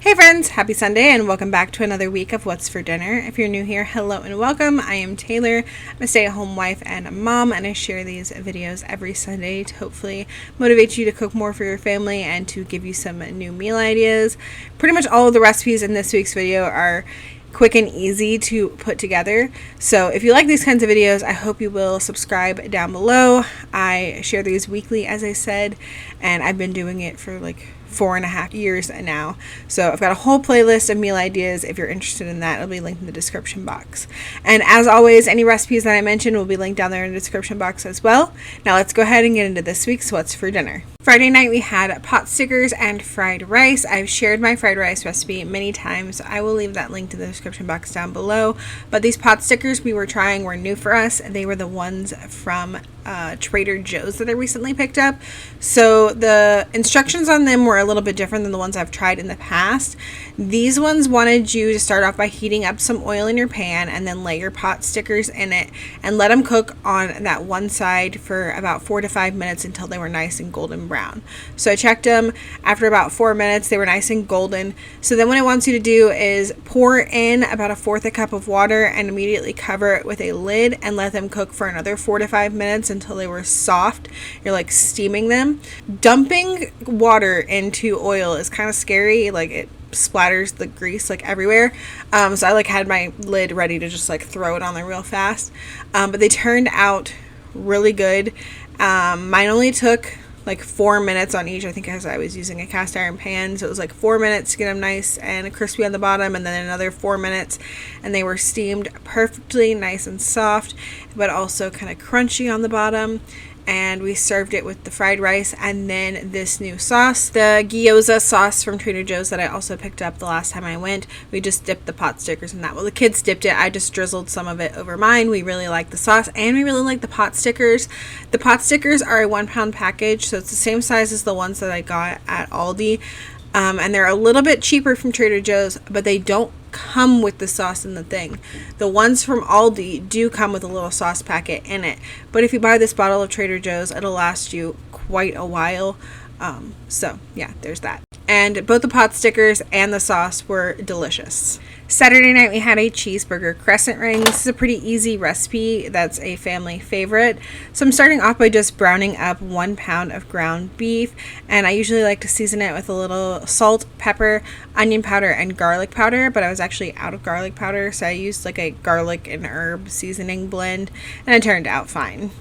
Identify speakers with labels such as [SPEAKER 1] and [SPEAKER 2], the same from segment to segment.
[SPEAKER 1] Hey friends, happy Sunday and welcome back to another week of What's for Dinner. If you're new here, hello and welcome. I am Taylor. I'm a stay-at-home wife and a mom, and I share these videos every Sunday to hopefully motivate you to cook more for your family and to give you some new meal ideas. Pretty much all of the recipes in this week's video are quick and easy to put together. So if you like these kinds of videos, I hope you will subscribe down below. I share these weekly, as I said, and I've been doing it for like 4.5 years now. So I've got a whole playlist of meal ideas. If you're interested in that, it'll be linked in the description box. And as always, any recipes that I mentioned will be linked down there in the description box as well. Now let's go ahead and get into this week's What's for Dinner. Friday night we had pot stickers and fried rice. I've shared my fried rice recipe many times, so I will leave that link in the description box down below. But these pot stickers we were trying were new for us. They were the ones from Trader Joe's that I recently picked up. So the instructions on them were a little bit different than the ones I've tried in the past. These ones wanted you to start off by heating up some oil in your pan and then lay your pot stickers in it and let them cook on that one side for about 4 to 5 minutes until they were nice and golden brown. So I checked them. After about 4 minutes, they were nice and golden. So then what it wants you to do is pour in about 1/4 cup of water and immediately cover it with a lid and let them cook for another 4 to 5 minutes until they were soft. You're like steaming them. Dumping water into oil is kind of scary. Like it splatters the grease like everywhere. So I like had my lid ready to just like throw it on there real fast. But they turned out really good. Mine only took like 4 minutes on each, I think, because I was using a cast iron pan. So it was like 4 minutes to get them nice and crispy on the bottom, and then another 4 minutes, and they were steamed perfectly nice and soft, but also kind of crunchy on the bottom. And we served it with the fried rice and then this new sauce, the gyoza sauce from Trader Joe's that I also picked up the last time I went. We just dipped the pot stickers in that. Well, the kids dipped it. I just drizzled some of it over mine. We really like the sauce and we really like the pot stickers. The pot stickers are a 1 pound package, so it's the same size as the ones that I got at Aldi. And they're a little bit cheaper from Trader Joe's, but they don't come with the sauce in the thing. The ones from Aldi do come with a little sauce packet in it, but if you buy this bottle of Trader Joe's, it'll last you quite a while. So yeah, there's that. And both the pot stickers and the sauce were delicious. Saturday night we had a cheeseburger crescent ring. This is a pretty easy recipe that's a family favorite. So I'm starting off by just browning up 1 pound of ground beef, and I usually like to season it with a little salt, pepper, onion powder, and garlic powder, but I was actually out of garlic powder, so I used like a garlic and herb seasoning blend, and it turned out fine.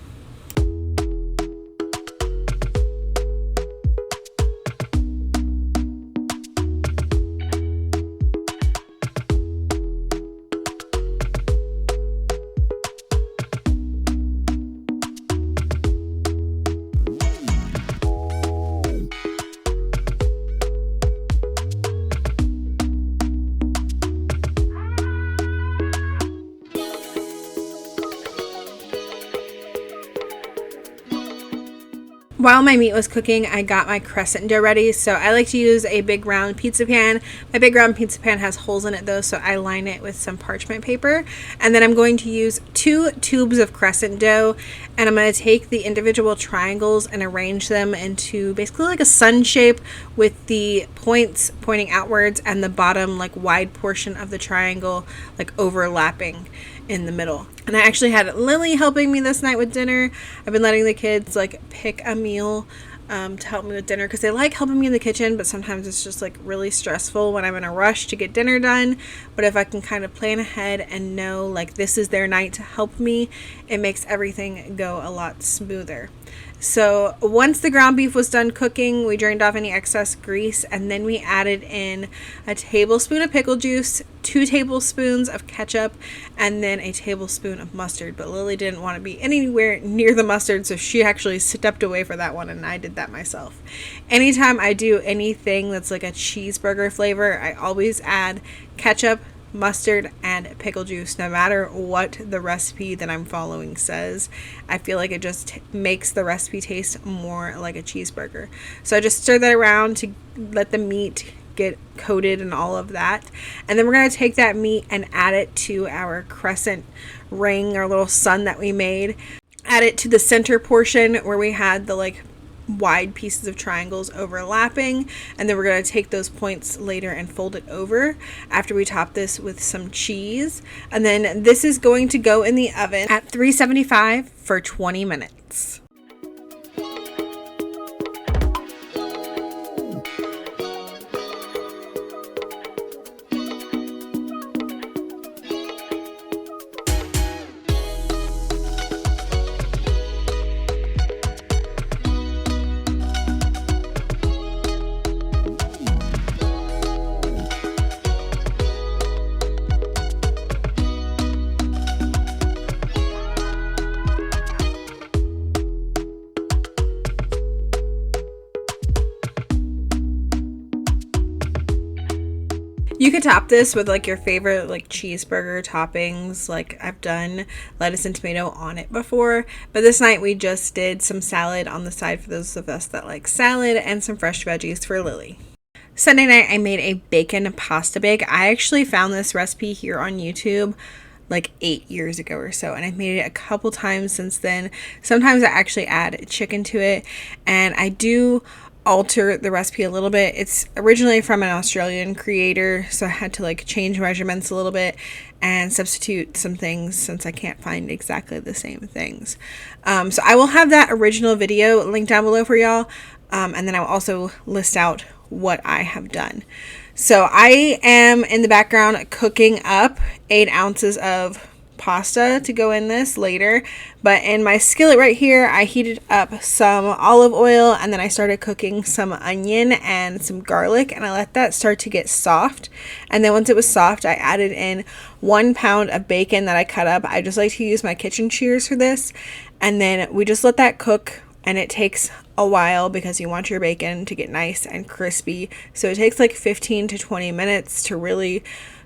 [SPEAKER 1] While my meat was cooking, I got my crescent dough ready. So I like to use a big round pizza pan. My big round pizza pan has holes in it though, so I line it with some parchment paper. And then I'm going to use 2 tubes of crescent dough, and I'm going to take the individual triangles and arrange them into basically like a sun shape, with the points pointing outwards and the bottom like wide portion of the triangle like overlapping in the middle. And I actually had Lily helping me this night with dinner. I've been letting the kids like pick a meal to help me with dinner because they like helping me in the kitchen, but sometimes it's just like really stressful when I'm in a rush to get dinner done. But if I can kind of plan ahead and know like this is their night to help me, it makes everything go a lot smoother. So once the ground beef was done cooking, we drained off any excess grease, and then we added in a tablespoon of pickle juice, 2 tablespoons of ketchup, and then a tablespoon of mustard. But Lily didn't want to be anywhere near the mustard, so she actually stepped away for that one, and I did that myself. Anytime I do anything that's like a cheeseburger flavor, I always add ketchup, mustard, and pickle juice, no matter what the recipe that I'm following says. I feel like it just makes the recipe taste more like a cheeseburger. So I just stir that around to let the meat get coated and all of that. And then we're going to take that meat and add it to our crescent ring, our little sun that we made. Add it to the center portion where we had the like wide pieces of triangles overlapping, and then we're going to take those points later and fold it over after we top this with some cheese. And then this is going to go in the oven at 375 for 20 minutes. You could top this with like your favorite like cheeseburger toppings. Like I've done lettuce and tomato on it before, but this night we just did some salad on the side for those of us that like salad, and some fresh veggies for Lily. Sunday night I made a bacon pasta bake. I actually found this recipe here on YouTube like 8 years ago or so, and I've made it a couple times since then. Sometimes I actually add chicken to it, and I do alter the recipe a little bit. It's originally from an Australian creator, so I had to like change measurements a little bit and substitute some things since I can't find exactly the same things. So I will have that original video linked down below for y'all, and then I'll also list out what I have done. So I am in the background cooking up 8 ounces of pasta to go in this later, but in my skillet right here I heated up some olive oil, and then I started cooking some onion and some garlic, and I let that start to get soft. And then once it was soft, I added in 1 pound of bacon that I cut up. I just like to use my kitchen shears for this, and then we just let that cook, and it takes a while because you want your bacon to get nice and crispy, so it takes like 15 to 20 minutes to really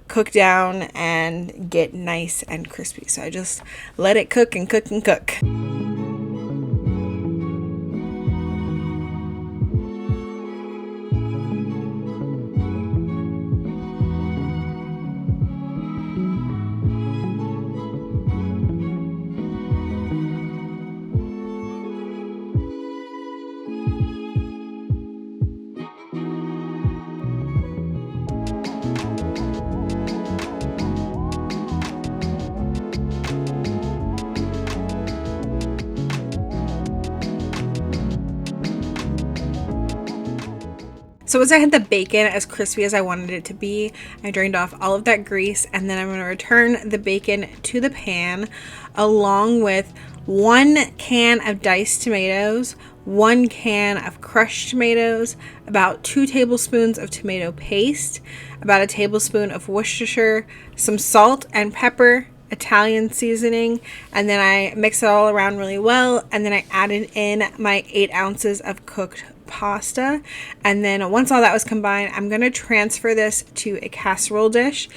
[SPEAKER 1] cook down and get nice and crispy. So I just let it cook and cook and cook. So once I had the bacon as crispy as I wanted it to be, I drained off all of that grease, and then I'm going to return the bacon to the pan along with 1 can of diced tomatoes, 1 can of crushed tomatoes, about 2 tablespoons of tomato paste, about 1 tablespoon of Worcestershire, some salt and pepper, Italian seasoning, and then I mix it all around really well, and then I added in my 8 ounces of cooked pasta. And then once all that was combined, I'm going to transfer this to a casserole dish,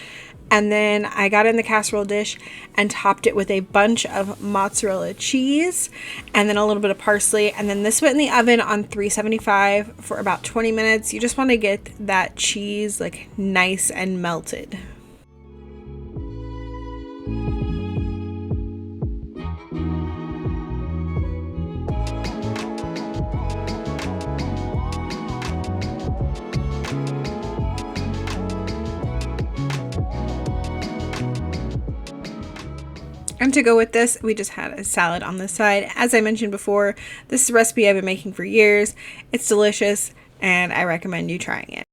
[SPEAKER 1] and then I got in the casserole dish and topped it with a bunch of mozzarella cheese and then a little bit of parsley, and then this went in the oven on 375 for about 20 minutes. You just want to get that cheese like nice and melted. And to go with this, we just had a salad on the side. As I mentioned before, this is a recipe I've been making for years. It's delicious, and I recommend you trying it.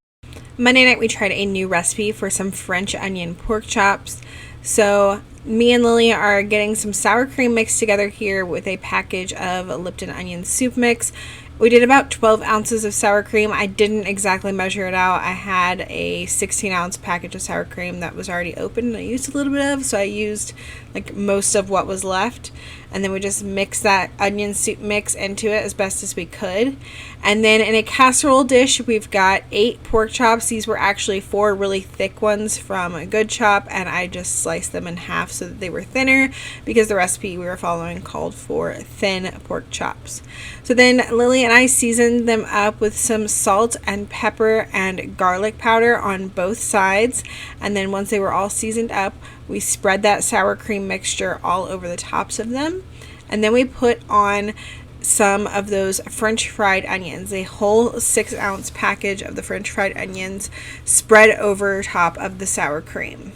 [SPEAKER 1] Monday night, we tried a new recipe for some French onion pork chops. So me and Lily are getting some sour cream mixed together here with a package of Lipton onion soup mix. We did about 12 ounces of sour cream. I didn't exactly measure it out. I had a 16-ounce package of sour cream that was already open and I used a little bit of, so I used like most of what was left. And then we just mixed that onion soup mix into it as best as we could. And then in a casserole dish, we've got 8 pork chops. These were actually 4 really thick ones from a Good Chop, and I just sliced them in half so that they were thinner because the recipe we were following called for thin pork chops. So then Lily and I seasoned them up with some salt and pepper and garlic powder on both sides. And then once they were all seasoned up, we spread that sour cream mixture all over the tops of them. And then we put on some of those French fried onions, a whole 6-ounce package of the French fried onions spread over top of the sour cream.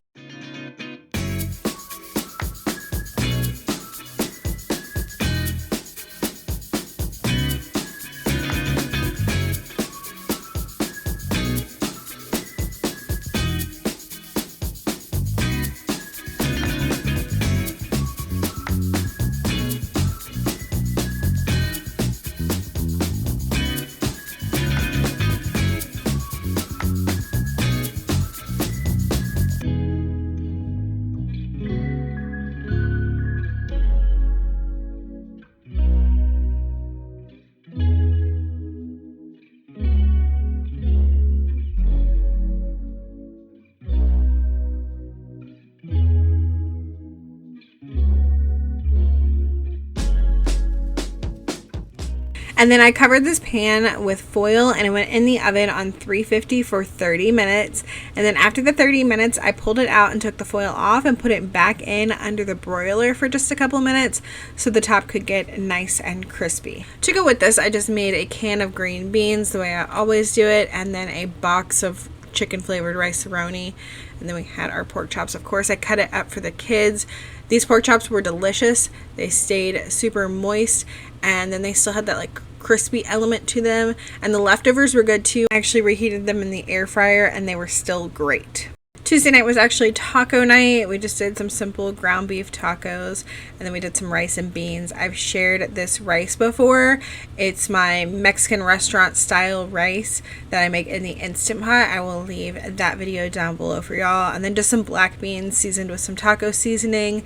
[SPEAKER 1] And then I covered this pan with foil and it went in the oven on 350 for 30 minutes. And then after the 30 minutes, I pulled it out and took the foil off and put it back in under the broiler for just a couple minutes so the top could get nice and crispy. To go with this, I just made a can of green beans the way I always do it, and then a box of chicken flavored rice-a-roni, and then we had our pork chops. Of course, I cut it up for the kids. These pork chops were delicious. They stayed super moist, and then they still had that like crispy element to them, and the leftovers were good too. I actually reheated them in the air fryer and they were still great. Tuesday night was actually taco night. We just did some simple ground beef tacos, and then we did some rice and beans. I've shared this rice before. It's my Mexican restaurant style rice that I make in the Instant Pot. I will leave that video down below for y'all. And then just some black beans seasoned with some taco seasoning,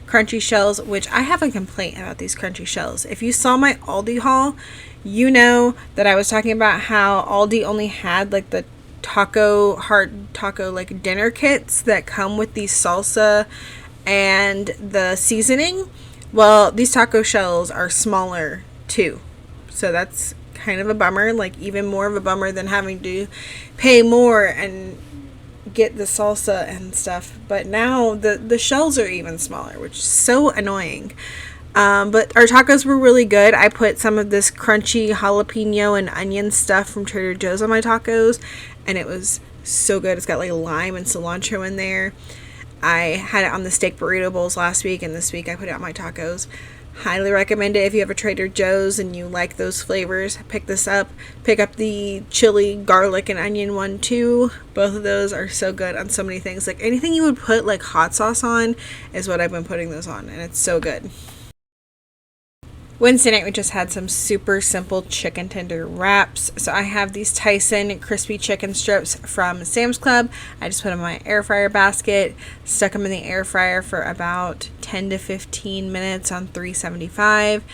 [SPEAKER 1] crunchy shells, which I have a complaint about these crunchy shells. If you saw my Aldi haul, you know that I was talking about how Aldi only had like the hard taco like dinner kits that come with the salsa and the seasoning. Well, these taco shells are smaller too, so that's kind of a bummer, like even more of a bummer than having to pay more and get the salsa and stuff. But now the shells are even smaller, which is so annoying. But our tacos were really good. I put some of this crunchy jalapeno and onion stuff from Trader Joe's on my tacos, and it was so good. It's got like lime and cilantro in there. I had it on the steak burrito bowls last week, and this week I put it on my tacos. Highly recommend it if you have a Trader Joe's and you like those flavors. Pick this up. Pick up the chili, garlic, and onion one too. Both of those are so good on so many things. Like anything you would put like hot sauce on is what I've been putting those on, and it's so good. Wednesday night we just had some super simple chicken tender wraps. So I have these Tyson crispy chicken strips from Sam's Club. I just put them in my air fryer basket, stuck them in the air fryer for about 10 to 15 minutes on 375.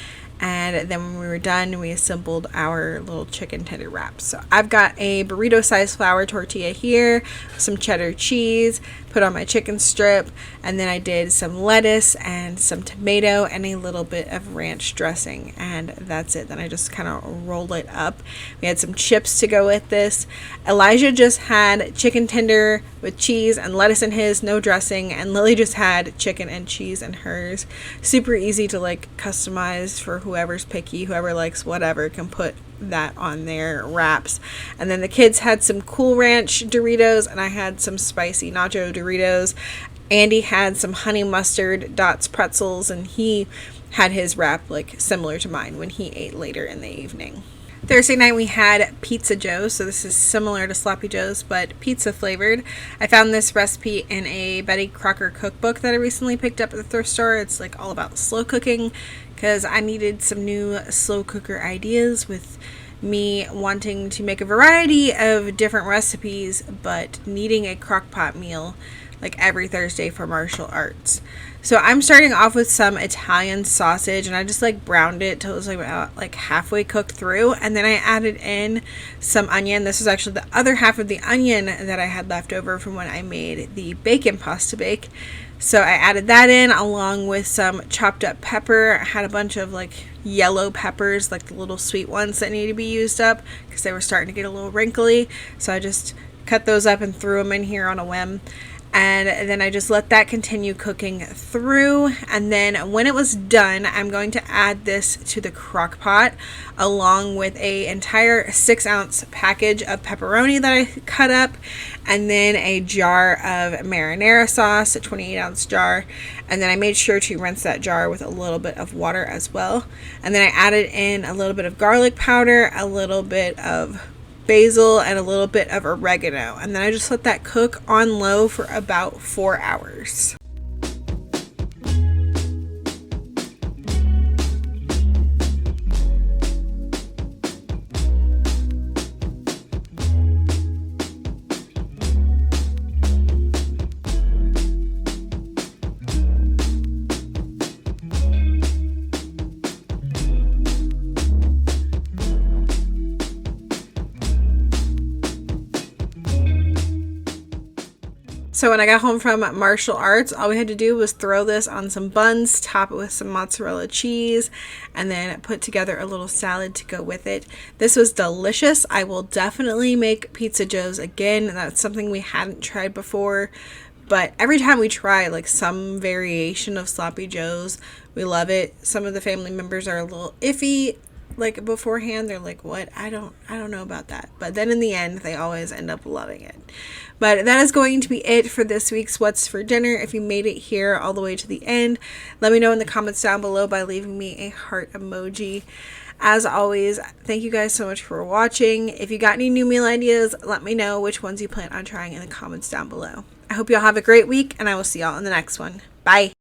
[SPEAKER 1] And then when we were done, we assembled our little chicken tender wraps. So I've got a burrito sized flour tortilla here, some cheddar cheese, put on my chicken strip, and then I did some lettuce and some tomato and a little bit of ranch dressing, and that's it. Then I just kind of roll it up. We had some chips to go with this. Elijah just had chicken tender with cheese and lettuce in his, no dressing, and Lily just had chicken and cheese in hers. Super easy to like customize for whoever's picky, whoever likes whatever can put that on their wraps. And then the kids had some Cool Ranch Doritos, and I had some spicy nacho Doritos. Andy had some honey mustard Dots pretzels, and he had his wrap like similar to mine when he ate later in the evening. Thursday night we had Pizza Joe's, so this is similar to Sloppy Joe's but pizza flavored. I found this recipe in a Betty Crocker cookbook that I recently picked up at the thrift store. It's like all about slow cooking because I needed some new slow cooker ideas with me wanting to make a variety of different recipes but needing a crock pot meal like every Thursday for martial arts. So I'm starting off with some Italian sausage, and I just like browned it till it was like about like halfway cooked through, and then I added in some onion. This was actually the other half of the onion that I had left over from when I made the bacon pasta bake. So I added that in along with some chopped up pepper. I had a bunch of like yellow peppers, like the little sweet ones that need to be used up because they were starting to get a little wrinkly. So I just cut those up and threw them in here on a whim. And then I just let that continue cooking through. And then when it was done, I'm going to add this to the crock pot along with a entire 6-ounce package of pepperoni that I cut up, and then a jar of marinara sauce, a 28-ounce jar. And then I made sure to rinse that jar with a little bit of water as well. And then I added in a little bit of garlic powder, a little bit of basil, and a little bit of oregano, and then I just let that cook on low for about 4 hours. So when I got home from martial arts, all we had to do was throw this on some buns, top it with some mozzarella cheese, and then put together a little salad to go with it. This was delicious. I will definitely make pizza joes again. That's something we hadn't tried before. But every time we try like some variation of sloppy joes, we love it. Some of the family members are a little iffy. Like beforehand, they're like, what? I don't know about that. But then in the end, they always end up loving it. But that is going to be it for this week's What's for Dinner. If you made it here all the way to the end, let me know in the comments down below by leaving me a heart emoji. As always, thank you guys so much for watching. If you got any new meal ideas, let me know which ones you plan on trying in the comments down below. I hope you all have a great week, and I will see y'all in the next one. Bye.